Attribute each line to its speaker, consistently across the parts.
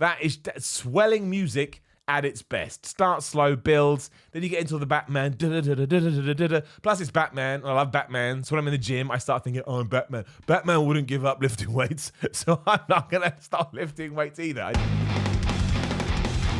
Speaker 1: That is swelling music at its best. Starts slow, builds, then you get into the Batman. Plus it's Batman. I love Batman. So when I'm in the gym, I start thinking, oh, I'm Batman. Batman wouldn't give up lifting weights, so I'm not going to stop lifting weights either.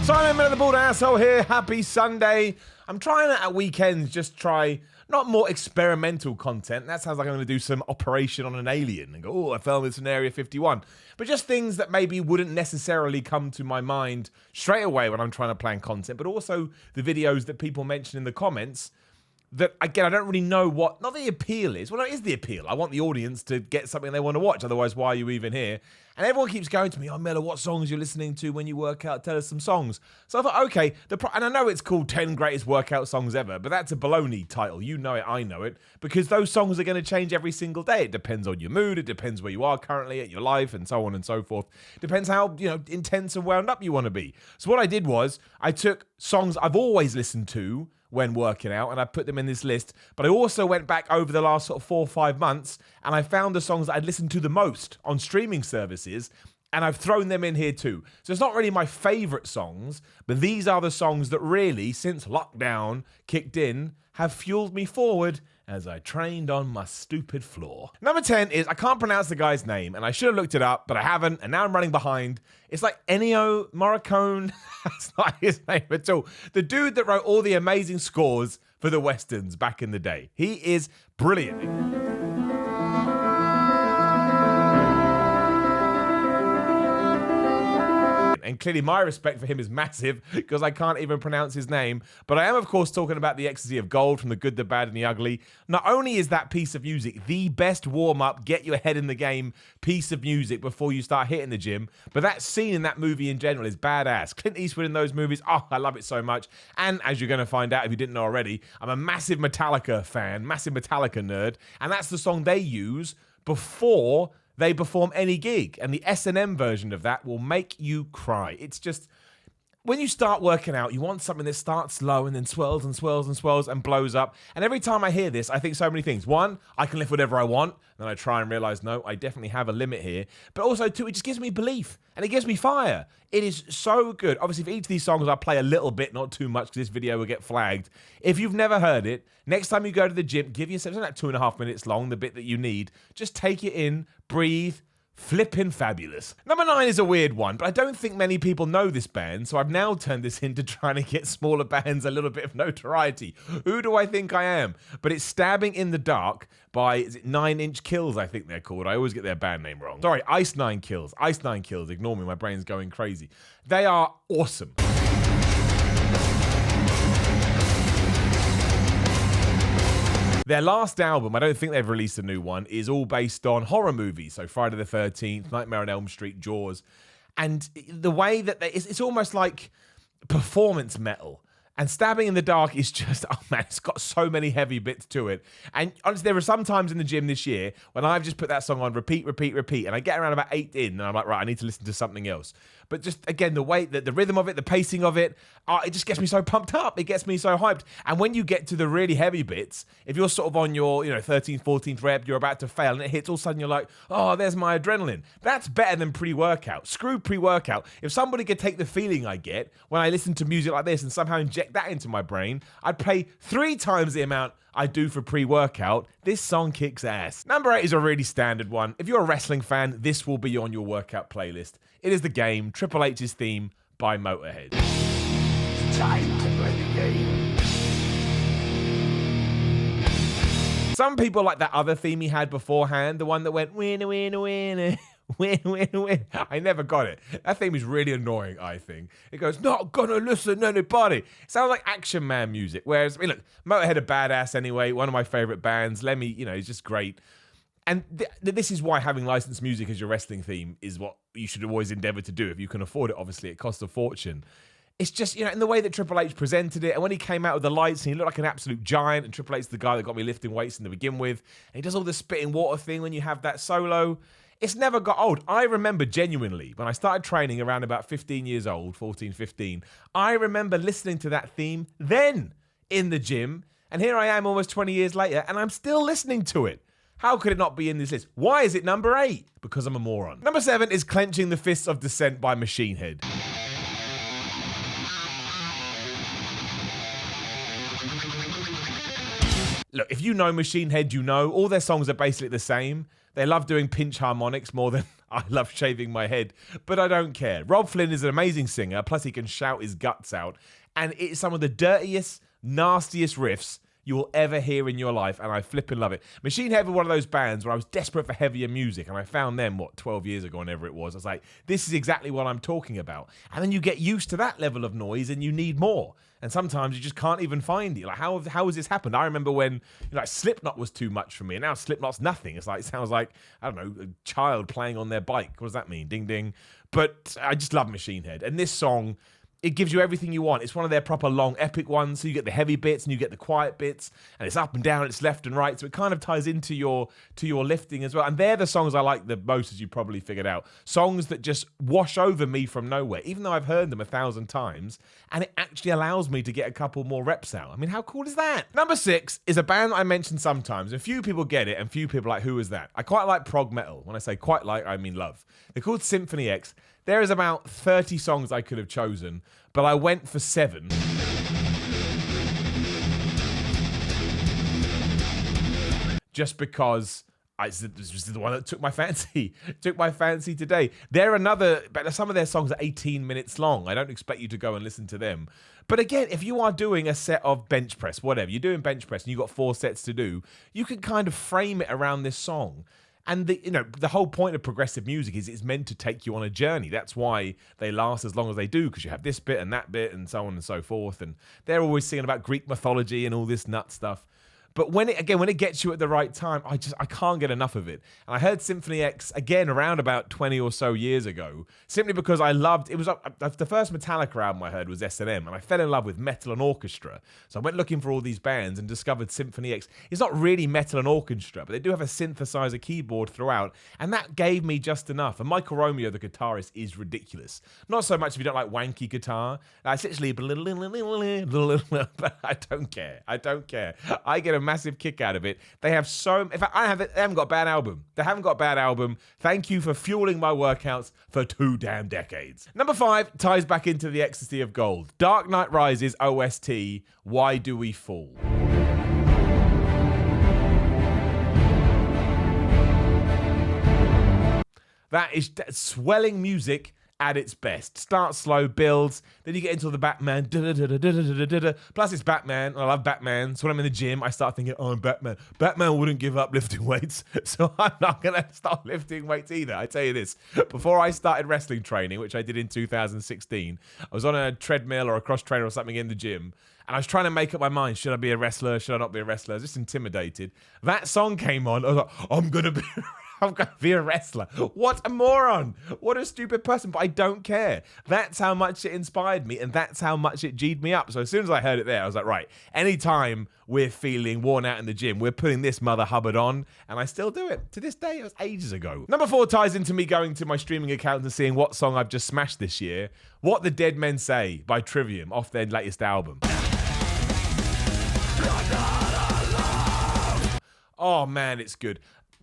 Speaker 1: Simon, man of the bald asshole here. Happy Sunday. I'm trying at weekends just try not more experimental content. That sounds like I'm going to do some operation on an alien and go, oh, I filmed this in Area 51. But just things that maybe wouldn't necessarily come to my mind straight away when I'm trying to plan content, but also the videos that people mention in the comments that, again, I don't really know what, not the appeal is. Well, no, it is the appeal. I want the audience to get something they want to watch. Otherwise, why are you even here? And everyone keeps going to me, oh, Miller, what songs you're listening to when you work out? Tell us some songs. So I thought, okay, and I know it's called 10 Greatest Workout Songs Ever, but that's a baloney title. You know it, I know it, because those songs are going to change every single day. It depends on your mood. It depends where you are currently at your life and so on and so forth. Depends how, intense and wound up you want to be. So what I did was I took songs I've always listened to when working out, and I put them in this list. But I also went back over the last sort of 4 or 5 months, and I found the songs that I'd listened to the most on streaming services, and I've thrown them in here too. So it's not really my favorite songs, but these are the songs that really, since lockdown kicked in, have fueled me forward as I trained on my stupid floor. Number 10 is, I can't pronounce the guy's name, and I should have looked it up, but I haven't, and now I'm running behind. It's like ENNIO, MORRICONE. That's not his name at all. The dude that wrote all the amazing scores for the Westerns back in the day. He is brilliant. And clearly my respect for him is massive because I can't even pronounce his name. But I am, of course, talking about the Ecstasy of Gold from The Good, the Bad, and the Ugly. Not only is that piece of music the best warm-up, get your head in the game piece of music before you start hitting the gym, but that scene in that movie in general is badass. Clint Eastwood in those movies, oh, I love it so much. And as you're going to find out if you didn't know already, I'm a massive Metallica fan, massive Metallica nerd. And that's the song they use before they perform any gig, and the S&M version of that will make you cry. It's just, when you start working out, you want something that starts slow and then swells and swells and swells and blows up. And every time I hear this, I think so many things. One, I can lift whatever I want. Then I try and realize, no, I definitely have a limit here. But also, two, it just gives me belief and it gives me fire. It is so good. Obviously, for each of these songs, I'll play a little bit, not too much, because this video will get flagged. If you've never heard it, next time you go to the gym, give yourself, it's like 2.5 minutes long, the bit that you need. Just take it in, breathe. Flippin' fabulous. Number 9 is a weird one, but I don't think many people know this band, so I've now turned this into trying to get smaller bands a little bit of notoriety. Who do I think I am? But it's Stabbing in the Dark by, is it 9 Inch Kills, I think they're called. I always get their band name wrong. Sorry, Ice Nine Kills. Ice Nine Kills, ignore me, my brain's going crazy. They are awesome. Their last album, I don't think they've released a new one, is all based on horror movies. So Friday the 13th, Nightmare on Elm Street, Jaws. And the way that it's almost like performance metal. And Stabbing in the Dark is just, oh man, it's got so many heavy bits to it. And honestly, there were some times in the gym this year when I've just put that song on repeat, repeat, repeat, and I get around about 8 in, and I'm like, right, I need to listen to something else. But just, again, the way, the rhythm of it, the pacing of it, it just gets me so pumped up. It gets me so hyped. And when you get to the really heavy bits, if you're sort of on your, 13th, 14th rep, you're about to fail, and it hits, all of a sudden you're like, oh, there's my adrenaline. That's better than pre-workout. Screw pre-workout. If somebody could take the feeling I get when I listen to music like this and somehow inject that into my brain, I'd pay 3 times the amount I do for pre-workout. This song kicks ass. Number 8 is a really standard one. If you're a wrestling fan, this will be on your workout playlist. It is The Game, Triple H's theme by Motorhead.
Speaker 2: It's time to play the game.
Speaker 1: Some people like that other theme he had beforehand, the one that went winner, winner, winner. Win, win, win. I never got it. That theme is really annoying, I think. It goes, not gonna listen to anybody. It sounds like Action Man music. Whereas, look, Motorhead are badass anyway. One of my favorite bands. Lemmy, he's just great. And this is why having licensed music as your wrestling theme is what you should always endeavor to do. If you can afford it, obviously, it costs a fortune. It's just, in the way that Triple H presented it, and when he came out with the lights, and he looked like an absolute giant, and Triple H's the guy that got me lifting weights in to begin with, and he does all the spitting water thing when you have that solo. It's never got old. I remember genuinely, when I started training around about 15 years old, 14, 15, I remember listening to that theme then in the gym, and here I am almost 20 years later, and I'm still listening to it. How could it not be in this list? Why is it number 8? Because I'm a moron. Number 7 is Clenching the Fists of Dissent by Machine Head. Look, if you know Machine Head, you know all their songs are basically the same. They love doing pinch harmonics more than I love shaving my head, but I don't care. Rob Flynn is an amazing singer, plus he can shout his guts out, and it's some of the dirtiest, nastiest riffs you will ever hear in your life, and I flipping love it. Machine Head were one of those bands where I was desperate for heavier music, and I found them, 12 years ago, whenever it was. I was like, this is exactly what I'm talking about. And then you get used to that level of noise, and you need more. And sometimes you just can't even find it. Like, how has this happened? I remember when Slipknot was too much for me, and now Slipknot's nothing. It sounds like, I don't know, a child playing on their bike. What does that mean? Ding, ding. But I just love Machine Head. And this song, it gives you everything you want. It's one of their proper long, epic ones. So you get the heavy bits and you get the quiet bits, and it's up and down, it's left and right. So it kind of ties into your lifting as well. And they're the songs I like the most, as you probably figured out. Songs that just wash over me from nowhere, even though I've heard them 1,000 times, and it actually allows me to get a couple more reps out. I mean, how cool is that? Number 6 is a band I mention sometimes. A few people get it, and few people are like, who is that? I quite like prog metal. When I say quite like, I mean love. They're called Symphony X. There is about 30 songs I could have chosen, but I went for 7. Just because this was the one that took my fancy. Took my fancy today. Some of their songs are 18 minutes long. I don't expect you to go and listen to them. But again, if you are doing a set of bench press, whatever, you're doing bench press and you've got 4 sets to do, you can kind of frame it around this song. And the whole point of progressive music is it's meant to take you on a journey. That's why they last as long as they do, because you have this bit and that bit and so on and so forth. And they're always singing about Greek mythology and all this nut stuff. But when it gets you at the right time, I can't get enough of it. And I heard Symphony X again around about 20 or so years ago, simply because I loved it. Was the first Metallica album I heard was S&M, and I fell in love with metal and orchestra. So I went looking for all these bands and discovered Symphony X. It's not really metal and orchestra, but they do have a synthesizer keyboard throughout, and that gave me just enough. And Michael Romeo, the guitarist, is ridiculous. Not so much if you don't like wanky guitar. It's literally, but I don't care. I get a massive kick out of it. They have in fact, they haven't got a bad album. They haven't got a bad album. Thank you for fueling my workouts for 2 damn decades. Number 5 ties back into the ecstasy of gold. Dark Knight Rises OST, Why Do We Fall? That is swelling music at its best. Starts slow, builds, then you get into the Batman. Plus it's Batman, and I love Batman. So when I'm in the gym, I start thinking, oh, I'm Batman. Batman wouldn't give up lifting weights, so I'm not going to start lifting weights either. I tell you this, before I started wrestling training, which I did in 2016, I was on a treadmill or a cross trainer or something in the gym, and I was trying to make up my mind, should I be a wrestler, should I not be a wrestler? I was just intimidated. That song came on, I was like, I'm going to be a wrestler. What a moron. What a stupid person, but I don't care. That's how much it inspired me, and that's how much it G'd me up. So as soon as I heard it there, I was like, right, anytime we're feeling worn out in the gym, we're putting this Mother Hubbard on, and I still do it. To this day, it was ages ago. Number 4 ties into me going to my streaming account and seeing what song I've just smashed this year. What the Dead Men Say by Trivium off their latest album. Oh man, it's good.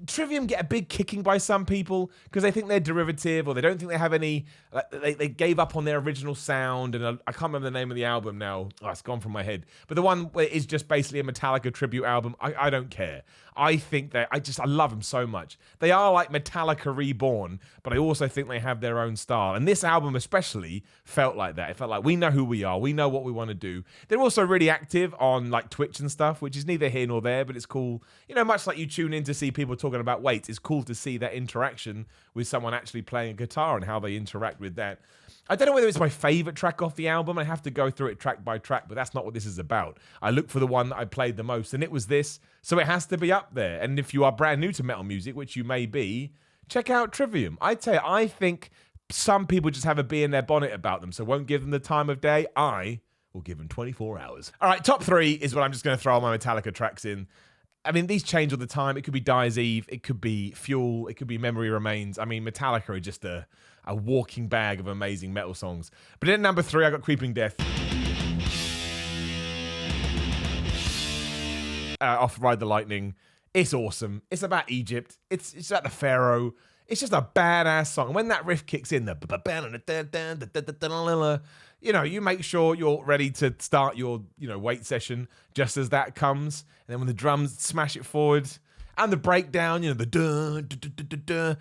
Speaker 1: Trivium get a big kicking by some people because they think they're derivative, or they don't think they have any. They gave up on their original sound, and I can't remember the name of the album now. Oh, it's gone from my head. But the one where it's just basically a Metallica tribute album. I don't care. I think I love them so much. They are like Metallica reborn, but I also think they have their own style. And this album especially felt like that. It felt like we know who we are. We know what we want to do. They're also really active on like Twitch and stuff, which is neither here nor there, but it's cool. Much like you tune in to see people talking about weights, it's cool to see that interaction with someone actually playing a guitar and how they interact with that. I don't know whether it's my favourite track off the album. I have to go through it track by track, but that's not what this is about. I look for the one that I played the most, and it was this, so it has to be up there. And if you are brand new to metal music, which you may be, check out Trivium. I tell you, I think some people just have a bee in their bonnet about them, so won't give them the time of day. I will give them 24 hours. All right, top 3 is what I'm just going to throw all my Metallica tracks in. I mean, these change all the time. It could be Dyer's Eve. It could be Fuel. It could be Memory Remains. I mean, Metallica are just a walking bag of amazing metal songs. But in number 3, I got Creeping Death. Off Ride the Lightning. It's awesome. It's about Egypt. It's about the Pharaoh. It's just a badass song. And when that riff kicks in, you make sure you're ready to start your, weight session just as that comes. And then when the drums smash it forward and the breakdown, the duh, duh, duh, duh, duh, duh.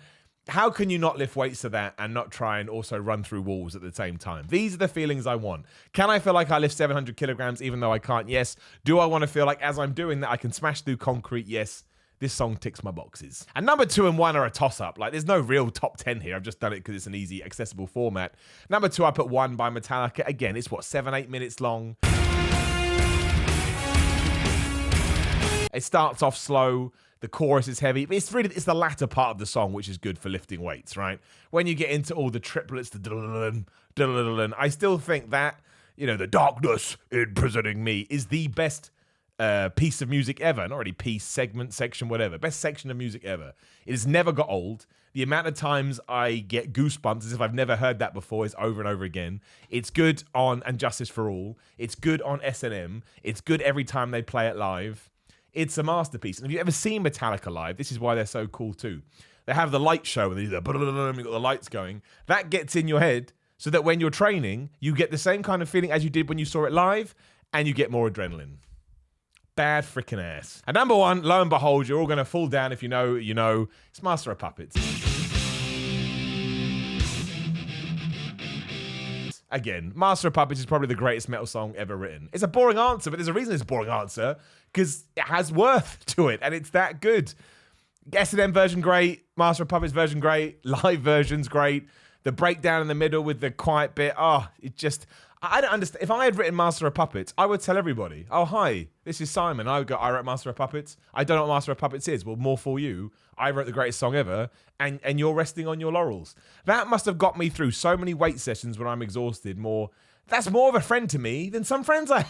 Speaker 1: How can you not lift weights to that and not try and also run through walls at the same time? These are the feelings I want. Can I feel like I lift 700 kilograms even though I can't? Yes. Do I want to feel like as I'm doing that I can smash through concrete? Yes. This song ticks my boxes. And number 2 and 1 are a toss-up. Like, there's no real top 10 here. I've just done it because it's an easy, accessible format. Number 2, I put 1 by Metallica. Again, it's 7-8 minutes long. It starts off slow. The chorus is heavy. But it's the latter part of the song, which is good for lifting weights, right? When you get into all the triplets, I still think that, the darkness imprisoning me is the best piece of music ever. Not really piece, segment, section, whatever. Best section of music ever. It has never got old. The amount of times I get goosebumps as if I've never heard that before is over and over again. It's good on And Justice for All. It's good on S&M. It's good every time they play it live. It's a masterpiece. And if you've ever seen Metallica live, this is why they're so cool too. They have the light show and they do you've got the lights going. That gets in your head so that when you're training, you get the same kind of feeling as you did when you saw it live and you get more adrenaline. Bad freaking ass. And number 1, lo and behold, you're all going to fall down if you know, it's Master of Puppets. Again, Master of Puppets is probably the greatest metal song ever written. It's a boring answer, but there's a reason it's a boring answer, because it has worth to it, and it's that good. S&M version, great. Master of Puppets version, great. Live version's great. The breakdown in the middle with the quiet bit, I don't understand. If I had written Master of Puppets, I would tell everybody, oh, hi, this is Simon. I would go, I wrote Master of Puppets. I don't know what Master of Puppets is. Well, more for you. I wrote the greatest song ever, and you're resting on your laurels. That must have got me through so many weight sessions when I'm exhausted. That's more of a friend to me than some friends I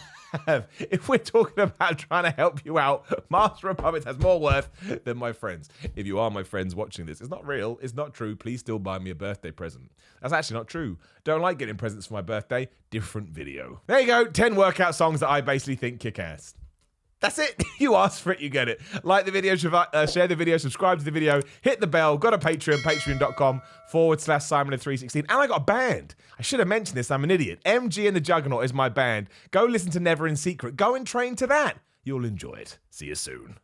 Speaker 1: have. If we're talking about trying to help you out, Master of Puppets has more worth than my friends. If you are my friends watching this, it's not real, it's not true. Please still buy me a birthday present. That's actually not true. Don't like getting presents for my birthday. Different video. There you go. 10 workout songs that I basically think kick ass. That's it. You asked for it, you get it. Like the video, share the video, subscribe to the video, hit the bell, got a Patreon, patreon.com/Simon316. And I got a band. I should have mentioned this, I'm an idiot. MG and the Juggernaut is my band. Go listen to Never in Secret. Go and train to that. You'll enjoy it. See you soon.